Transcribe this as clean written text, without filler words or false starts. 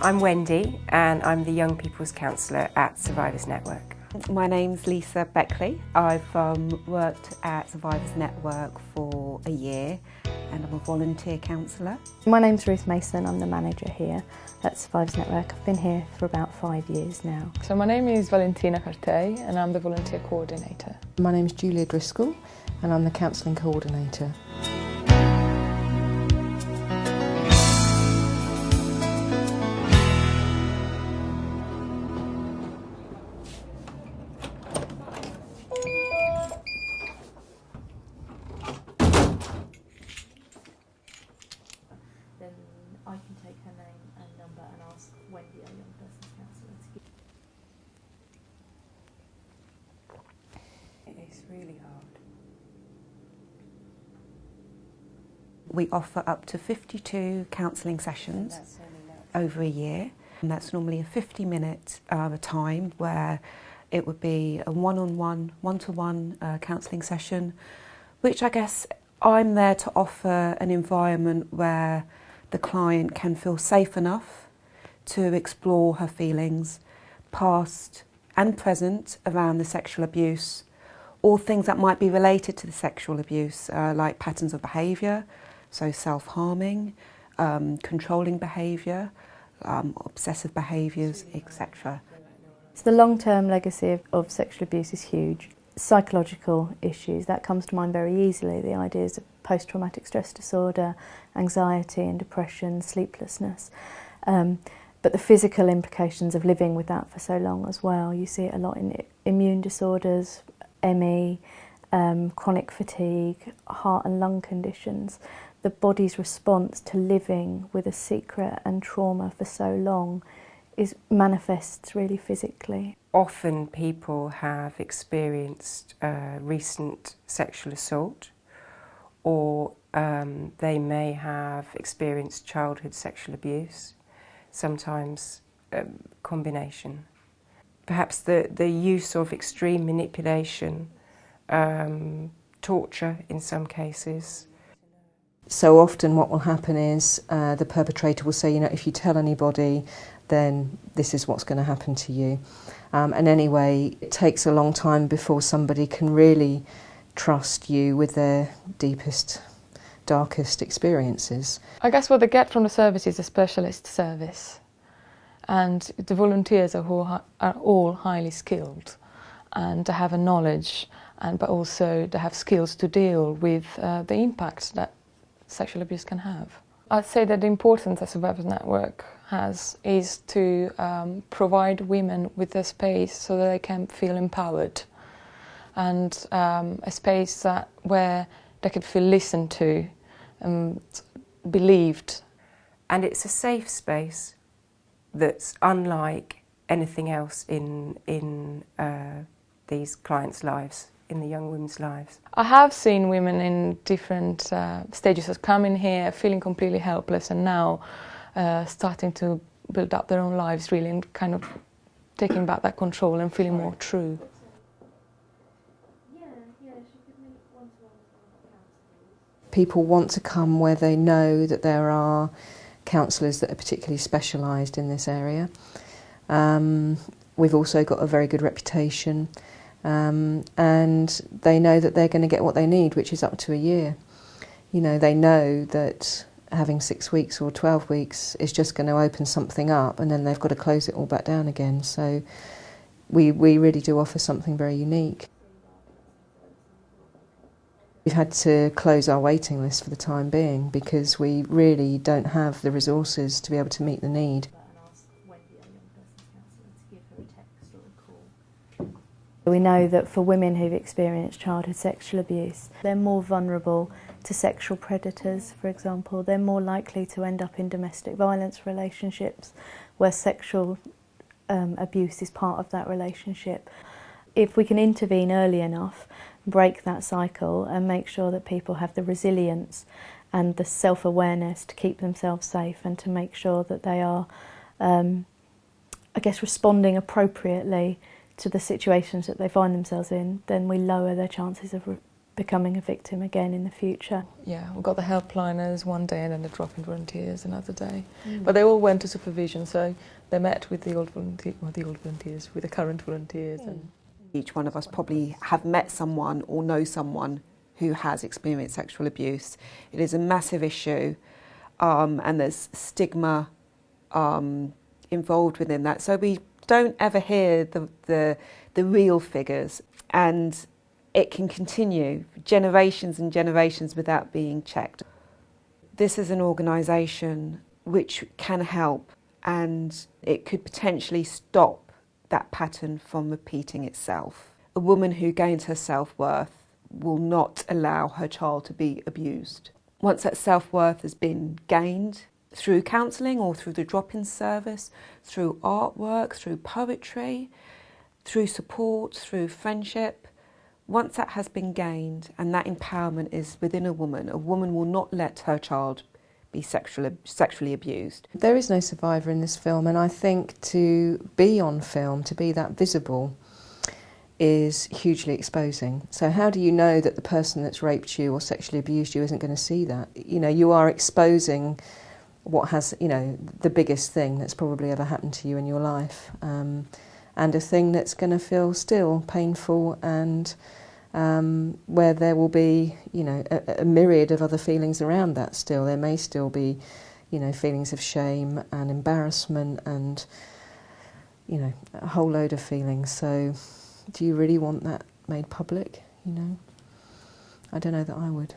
I'm Wendy and I'm the Young People's Counsellor at Survivors Network. My name's Lisa Beckley. I've worked at Survivors Network for a year and I'm a volunteer counsellor. My name's Ruth Mason, I'm the manager here at Survivors Network. I've been here for about 5 years now. So my name is Valentina Cartey and I'm the volunteer coordinator. My name is Julia Driscoll and I'm the counselling coordinator. Then I can take her name and number and ask Wendy, our young person's counsellor, to give. It's really hard. We offer up to 52 counselling sessions over a year. And that's normally a 50-minute time where it would be a one-on-one, one-to-one counselling session, which I guess I'm there to offer an environment where the client can feel safe enough to explore her feelings, past and present, around the sexual abuse, or things that might be related to the sexual abuse, like patterns of behaviour, so self-harming, controlling behaviour, obsessive behaviours, etc. So the long-term legacy of sexual abuse is huge. Psychological issues, that comes to mind very easily. The ideas of post-traumatic stress disorder, anxiety and depression, sleeplessness. But the physical implications of living with that for so long as well. You see it a lot in immune disorders, ME, chronic fatigue, heart and lung conditions. The body's response to living with a secret and trauma for so long manifests really physically. Often people have experienced recent sexual assault, or they may have experienced childhood sexual abuse, sometimes combination. Perhaps the use of extreme manipulation, torture in some cases. So often what will happen is the perpetrator will say, you know, if you tell anybody, then this is what's going to happen to you. And anyway, it takes a long time before somebody can really trust you with their deepest, darkest experiences. I guess what they get from the service is a specialist service, and the volunteers are all highly skilled and they have a knowledge, but also they have skills to deal with the impact that sexual abuse can have. I'd say that the importance that Survivors Network has is to provide women with a space so that they can feel empowered, and a space where they can feel listened to and believed. And it's a safe space that's unlike anything else in these clients' lives, in the young women's lives. I have seen women in different stages of coming here feeling completely helpless and now starting to build up their own lives really, and kind of taking back that control and feeling more true. People want to come where they know that there are counsellors that are particularly specialised in this area. We've also got a very good reputation. And they know that they're going to get what they need, which is up to a year. You know, they know that having 6 weeks or 12 weeks is just going to open something up, and then they've got to close it all back down again. So we really do offer something very unique. We've had to close our waiting list for the time being because we really don't have the resources to be able to meet the need. We know that for women who've experienced childhood sexual abuse, they're more vulnerable to sexual predators, for example. They're more likely to end up in domestic violence relationships where sexual abuse is part of that relationship. If we can intervene early enough, break that cycle and make sure that people have the resilience and the self-awareness to keep themselves safe and to make sure that they are, I guess, responding appropriately to the situations that they find themselves in, then we lower their chances of becoming a victim again in the future. Yeah, we've got the helpliners one day and then the drop-in volunteers another day. But they all went to supervision, so they met with the old volunteers, with the current volunteers. And Each one of us probably have met someone or know someone who has experienced sexual abuse. It is a massive issue, and there's stigma involved within that. So we don't ever hear the real figures, and it can continue for generations and generations without being checked. This is an organisation which can help, and it could potentially stop that pattern from repeating itself. A woman who gains her self-worth will not allow her child to be abused. Once that self-worth has been gained through counselling or through the drop-in service, through artwork, through poetry, through support, through friendship, once that has been gained and that empowerment is within a woman will not let her child be sexually abused. There is no survivor in this film, and I think to be on film, to be that visible, is hugely exposing. So how do you know that the person that's raped you or sexually abused you isn't going to see that? You know, you are exposing what has, you know, the biggest thing that's probably ever happened to you in your life, and a thing that's going to feel still painful, and where there will be, you know, a myriad of other feelings around that still. There may still be, you know, feelings of shame and embarrassment and, you know, a whole load of feelings. So do you really want that made public, you know? I don't know that I would.